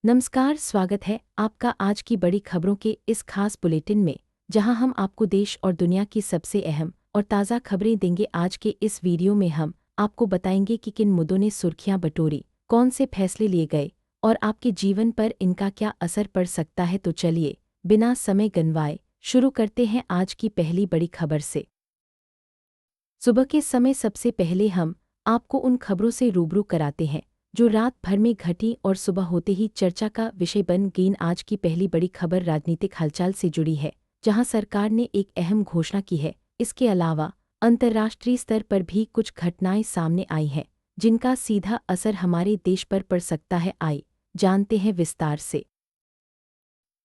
नमस्कार, स्वागत है आपका आज की बड़ी खबरों के इस खास बुलेटिन में, जहां हम आपको देश और दुनिया की सबसे अहम और ताज़ा खबरें देंगे। आज के इस वीडियो में हम आपको बताएंगे कि किन मुद्दों ने सुर्खियां बटोरी, कौन से फैसले लिए गए और आपके जीवन पर इनका क्या असर पड़ सकता है। तो चलिए, बिना समय गंवाए शुरू करते हैं आज की पहली बड़ी खबर से। सुबह के समय सबसे पहले हम आपको उन खबरों से रूबरू कराते हैं जो रात भर में घटी और सुबह होते ही चर्चा का विषय बन गईं। आज की पहली बड़ी खबर राजनीतिक हलचल से जुड़ी है, जहां सरकार ने एक अहम घोषणा की है। इसके अलावा अंतर्राष्ट्रीय स्तर पर भी कुछ घटनाएं सामने आई हैं, जिनका सीधा असर हमारे देश पर पड़ सकता है। आइए जानते हैं विस्तार से।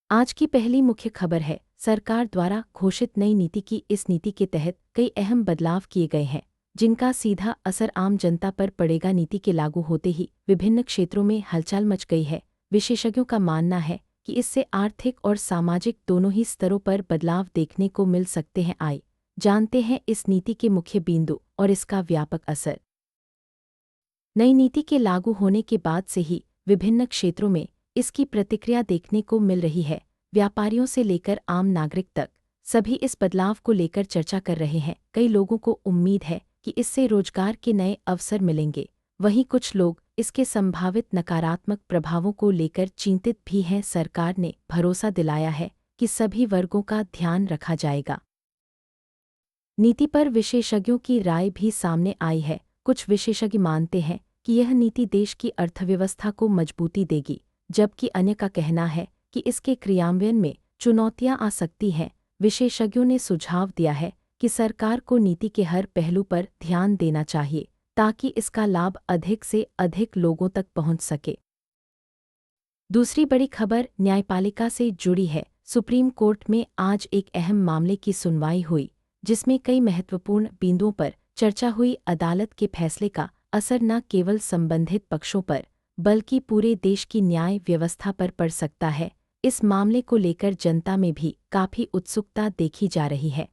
आज की पहली मुख्य खबर है सरकार द्वारा घोषित नई नीति की। इस नीति के तहत कई अहम बदलाव किए गए हैं, जिनका सीधा असर आम जनता पर पड़ेगा। नीति के लागू होते ही विभिन्न क्षेत्रों में हलचल मच गई है। विशेषज्ञों का मानना है कि इससे आर्थिक और सामाजिक दोनों ही स्तरों पर बदलाव देखने को मिल सकते हैं। आइए जानते हैं इस नीति के मुख्य बिंदु और इसका व्यापक असर। नई नीति के लागू होने के बाद से ही विभिन्न क्षेत्रों में इसकी प्रतिक्रिया देखने को मिल रही है। व्यापारियों से लेकर आम नागरिक तक सभी इस बदलाव को लेकर चर्चा कर रहे हैं। कई लोगों को उम्मीद है कि इससे रोजगार के नए अवसर मिलेंगे। वहीं कुछ लोग इसके संभावित नकारात्मक प्रभावों को लेकर चिंतित भी हैं। सरकार ने भरोसा दिलाया है कि सभी वर्गों का ध्यान रखा जाएगा। नीति पर विशेषज्ञों की राय भी सामने आई है। कुछ विशेषज्ञ मानते हैं कि यह नीति देश की अर्थव्यवस्था को मजबूती देगी, जबकि अन्य का कहना है कि इसके क्रियान्वयन में चुनौतियां आ सकती हैं। विशेषज्ञों ने सुझाव दिया है कि सरकार को नीति के हर पहलू पर ध्यान देना चाहिए, ताकि इसका लाभ अधिक से अधिक लोगों तक पहुंच सके। दूसरी बड़ी खबर न्यायपालिका से जुड़ी है। सुप्रीम कोर्ट में आज एक अहम मामले की सुनवाई हुई, जिसमें कई महत्वपूर्ण बिंदुओं पर चर्चा हुई। अदालत के फैसले का असर न केवल संबंधित पक्षों पर, बल्कि पूरे देश की न्याय व्यवस्था पर पड़ सकता है। इस मामले को लेकर जनता में भी काफी उत्सुकता देखी जा रही है।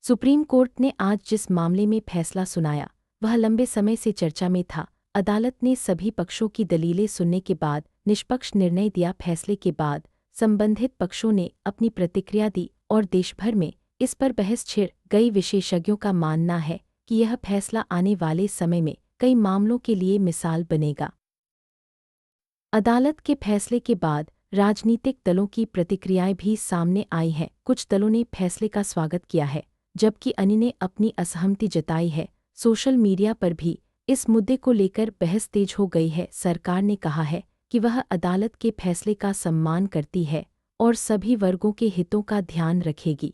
सुप्रीम कोर्ट ने आज जिस मामले में फैसला सुनाया, वह लंबे समय से चर्चा में था। अदालत ने सभी पक्षों की दलीलें सुनने के बाद निष्पक्ष निर्णय दिया। फैसले के बाद संबंधित पक्षों ने अपनी प्रतिक्रिया दी और देशभर में इस पर बहस छिड़ गई। विशेषज्ञों का मानना है कि यह फैसला आने वाले समय में कई मामलों के लिए मिसाल बनेगा। अदालत के फैसले के बाद राजनीतिक दलों की प्रतिक्रियाएं भी सामने आई हैं। कुछ दलों ने फैसले का स्वागत किया है, जबकि अन्य ने अपनी असहमति जताई है। सोशल मीडिया पर भी इस मुद्दे को लेकर बहस तेज हो गई है। सरकार ने कहा है कि वह अदालत के फैसले का सम्मान करती है और सभी वर्गों के हितों का ध्यान रखेगी।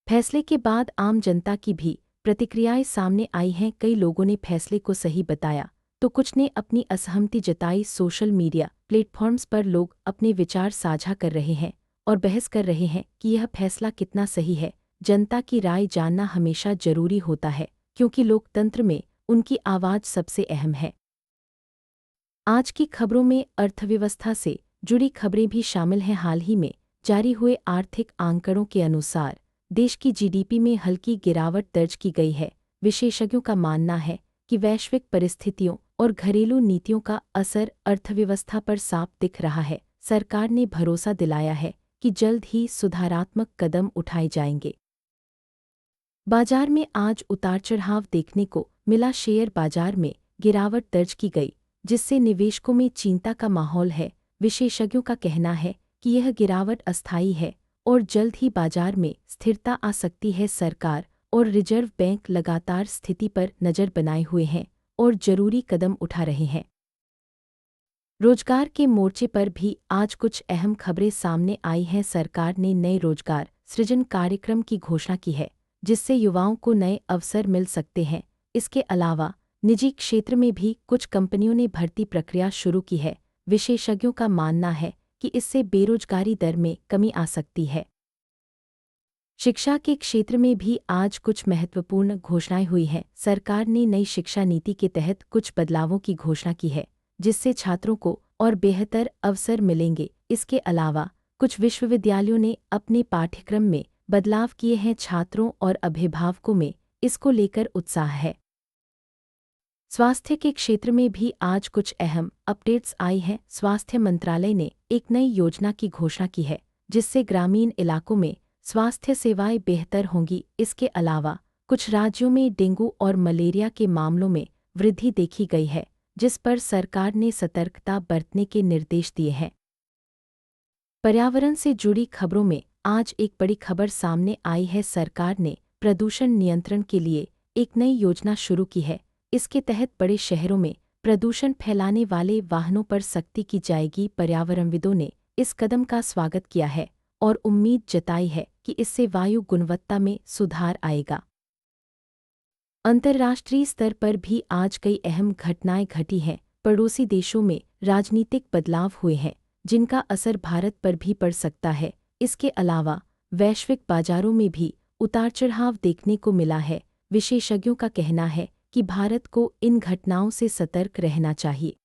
फैसले के बाद आम जनता की भी प्रतिक्रियाएं सामने आई हैं। कई लोगों ने फैसले को सही बताया, तो कुछ ने अपनी असहमति जताई। सोशल मीडिया प्लेटफॉर्म्स पर लोग अपने विचार साझा कर रहे हैं और बहस कर रहे हैं कि यह फैसला कितना सही है। जनता की राय जानना हमेशा जरूरी होता है, क्योंकि लोकतंत्र में उनकी आवाज़ सबसे अहम है। आज की खबरों में अर्थव्यवस्था से जुड़ी खबरें भी शामिल हैं। हाल ही में जारी हुए आर्थिक आंकड़ों के अनुसार देश की जीडीपी में हल्की गिरावट दर्ज की गई है। विशेषज्ञों का मानना है कि वैश्विक परिस्थितियों और घरेलू नीतियों का असर अर्थव्यवस्था पर साफ दिख रहा है। सरकार ने भरोसा दिलाया है कि जल्द ही सुधारात्मक कदम उठाए जाएंगे। बाजार में आज उतार चढ़ाव देखने को मिला। शेयर बाजार में गिरावट दर्ज की गई, जिससे निवेशकों में चिंता का माहौल है। विशेषज्ञों का कहना है कि यह गिरावट अस्थायी है और जल्द ही बाजार में स्थिरता आ सकती है। सरकार और रिजर्व बैंक लगातार स्थिति पर नज़र बनाए हुए हैं और जरूरी कदम उठा रहे हैं। रोजगार के मोर्चे पर भी आज कुछ अहम खबरें सामने आई हैं। सरकार ने नए रोजगार सृजन कार्यक्रम की घोषणा की है, जिससे युवाओं को नए अवसर मिल सकते हैं। इसके अलावा निजी क्षेत्र में भी कुछ कंपनियों ने भर्ती प्रक्रिया शुरू की है। विशेषज्ञों का मानना है कि इससे बेरोजगारी दर में कमी आ सकती है। शिक्षा के क्षेत्र में भी आज कुछ महत्वपूर्ण घोषणाएं हुई हैं। सरकार ने नई शिक्षा नीति के तहत कुछ बदलावों की घोषणा की है, जिससे छात्रों को और बेहतर अवसर मिलेंगे। इसके अलावा कुछ विश्वविद्यालयों ने अपने पाठ्यक्रम में बदलाव किए हैं। छात्रों और अभिभावकों में इसको लेकर उत्साह है। स्वास्थ्य के क्षेत्र में भी आज कुछ अहम अपडेट्स आई हैं। स्वास्थ्य मंत्रालय ने एक नई योजना की घोषणा की है, जिससे ग्रामीण इलाकों में स्वास्थ्य सेवाएं बेहतर होंगी। इसके अलावा कुछ राज्यों में डेंगू और मलेरिया के मामलों में वृद्धि देखी गई है, जिस पर सरकार ने सतर्कता बरतने के निर्देश दिए हैं। पर्यावरण से जुड़ी खबरों में आज एक बड़ी खबर सामने आई है। सरकार ने प्रदूषण नियंत्रण के लिए एक नई योजना शुरू की है। इसके तहत बड़े शहरों में प्रदूषण फैलाने वाले वाहनों पर सख्ती की जाएगी। पर्यावरणविदों ने इस कदम का स्वागत किया है और उम्मीद जताई है कि इससे वायु गुणवत्ता में सुधार आएगा। अंतर्राष्ट्रीय स्तर पर भी आज कई अहम घटनाएं घटी हैं। पड़ोसी देशों में राजनीतिक बदलाव हुए हैं, जिनका असर भारत पर भी पड़ सकता है। इसके अलावा वैश्विक बाजारों में भी उतार चढ़ाव देखने को मिला है। विशेषज्ञों का कहना है कि भारत को इन घटनाओं से सतर्क रहना चाहिए।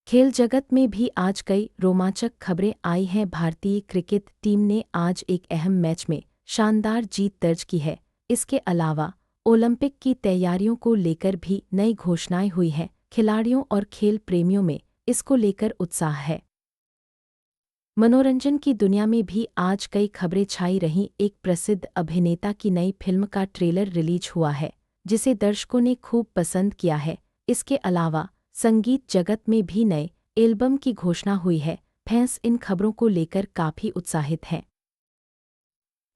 खेल जगत में भी आज कई रोमांचक खबरें आई हैं। भारतीय क्रिकेट टीम ने आज एक अहम मैच में शानदार जीत दर्ज की है। इसके अलावा ओलंपिक की तैयारियों को लेकर भी नई घोषणाएं हुई हैं। खिलाड़ियों और खेल प्रेमियों में इसको लेकर उत्साह है। मनोरंजन की दुनिया में भी आज कई खबरें छाई रहीं। एक प्रसिद्ध अभिनेता की नई फिल्म का ट्रेलर रिलीज हुआ है, जिसे दर्शकों ने खूब पसंद किया है। इसके अलावा संगीत जगत में भी नए एल्बम की घोषणा हुई है। फैंस इन खबरों को लेकर काफी उत्साहित हैं।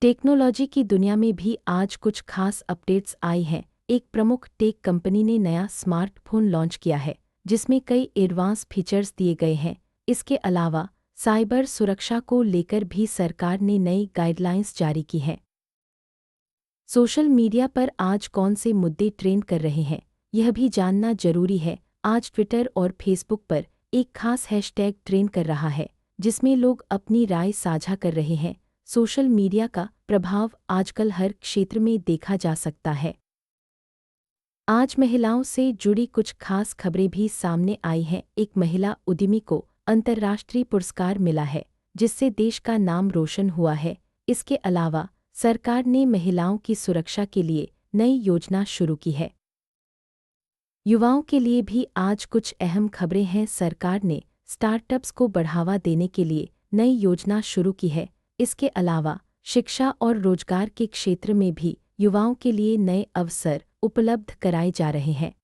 टेक्नोलॉजी की दुनिया में भी आज कुछ खास अपडेट्स आई हैं। एक प्रमुख टेक कंपनी ने नया स्मार्टफोन लॉन्च किया है, जिसमें कई एडवांस फीचर्स दिए गए हैं। इसके अलावा साइबर सुरक्षा को लेकर भी सरकार ने नई गाइडलाइंस जारी की हैं। सोशल मीडिया पर आज कौन से मुद्दे ट्रेंड कर रहे हैं, यह भी जानना जरूरी है। आज ट्विटर और फेसबुक पर एक खास हैशटैग ट्रेंड कर रहा है, जिसमें लोग अपनी राय साझा कर रहे हैं। सोशल मीडिया का प्रभाव आजकल हर क्षेत्र में देखा जा सकता है। आज महिलाओं से जुड़ी कुछ खास खबरें भी सामने आई हैं। एक महिला उद्यमी को अंतर्राष्ट्रीय पुरस्कार मिला है, जिससे देश का नाम रोशन हुआ है। इसके अलावा सरकार ने महिलाओं की सुरक्षा के लिए नई योजना शुरू की है। युवाओं के लिए भी आज कुछ अहम खबरें हैं। सरकार ने स्टार्टअप्स को बढ़ावा देने के लिए नई योजना शुरू की है। इसके अलावा शिक्षा और रोजगार के क्षेत्र में भी युवाओं के लिए नए अवसर उपलब्ध कराए जा रहे हैं।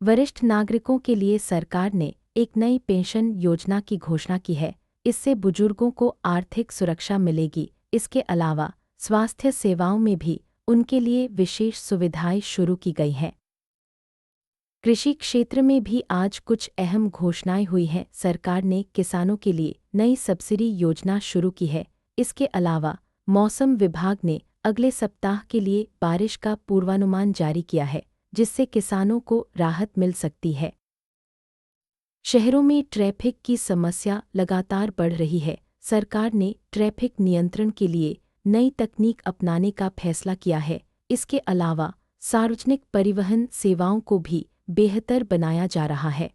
वरिष्ठ नागरिकों के लिए सरकार ने एक नई पेंशन योजना की घोषणा की है। इससे बुजुर्गों को आर्थिक सुरक्षा मिलेगी। इसके अलावा स्वास्थ्य सेवाओं में भी उनके लिए विशेष सुविधाएं शुरू की गई हैं। कृषि क्षेत्र में भी आज कुछ अहम घोषणाएं हुई हैं। सरकार ने किसानों के लिए नई सब्सिडी योजना शुरू की है। इसके अलावा मौसम विभाग ने अगले सप्ताह के लिए बारिश का पूर्वानुमान जारी किया है, जिससे किसानों को राहत मिल सकती है। शहरों में ट्रैफिक की समस्या लगातार बढ़ रही है। सरकार ने ट्रैफिक नियंत्रण के लिए नई तकनीक अपनाने का फैसला किया है। इसके अलावा सार्वजनिक परिवहन सेवाओं को भी बेहतर बनाया जा रहा है।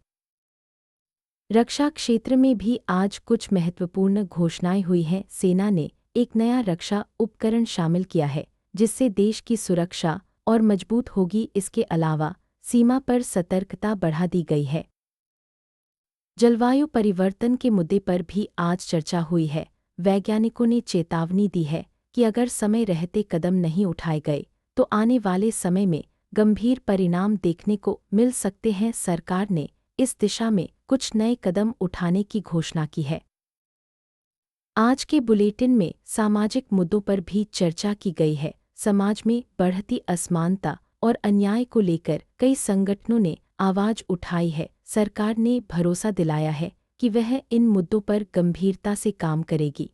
रक्षा क्षेत्र में भी आज कुछ महत्वपूर्ण घोषणाएं हुई हैं। सेना ने एक नया रक्षा उपकरण शामिल किया है, जिससे देश की सुरक्षा और मजबूत होगी। इसके अलावा सीमा पर सतर्कता बढ़ा दी गई है। जलवायु परिवर्तन के मुद्दे पर भी आज चर्चा हुई है। वैज्ञानिकों ने चेतावनी दी है कि अगर समय रहते कदम नहीं उठाए गए तो आने वाले समय में गंभीर परिणाम देखने को मिल सकते हैं। सरकार ने इस दिशा में कुछ नए कदम उठाने की घोषणा की है। आज के बुलेटिन में सामाजिक मुद्दों पर भी चर्चा की गई है। समाज में बढ़ती असमानता और अन्याय को लेकर कई संगठनों ने आवाज उठाई है। सरकार ने भरोसा दिलाया है कि वह इन मुद्दों पर गंभीरता से काम करेगी।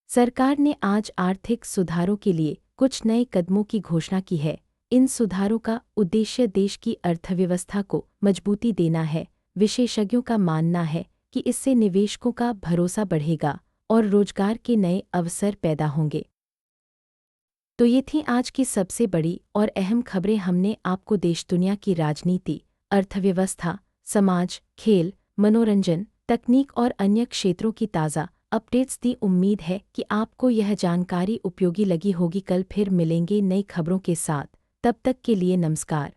सरकार ने आज आर्थिक सुधारों के लिए कुछ नए कदमों की घोषणा की है। इन सुधारों का उद्देश्य देश की अर्थव्यवस्था को मजबूती देना है। विशेषज्ञों का मानना है कि इससे निवेशकों का भरोसा बढ़ेगा और रोजगार के नए अवसर पैदा होंगे। तो ये थी आज की सबसे बड़ी और अहम खबरें। हमने आपको देश दुनिया की राजनीति, अर्थव्यवस्था, समाज, खेल, मनोरंजन, तकनीक और अन्य क्षेत्रों की ताज़ा अपडेट्स दी। उम्मीद है कि आपको यह जानकारी उपयोगी लगी होगी। कल फिर मिलेंगे नई खबरों के साथ। तब तक के लिए नमस्कार।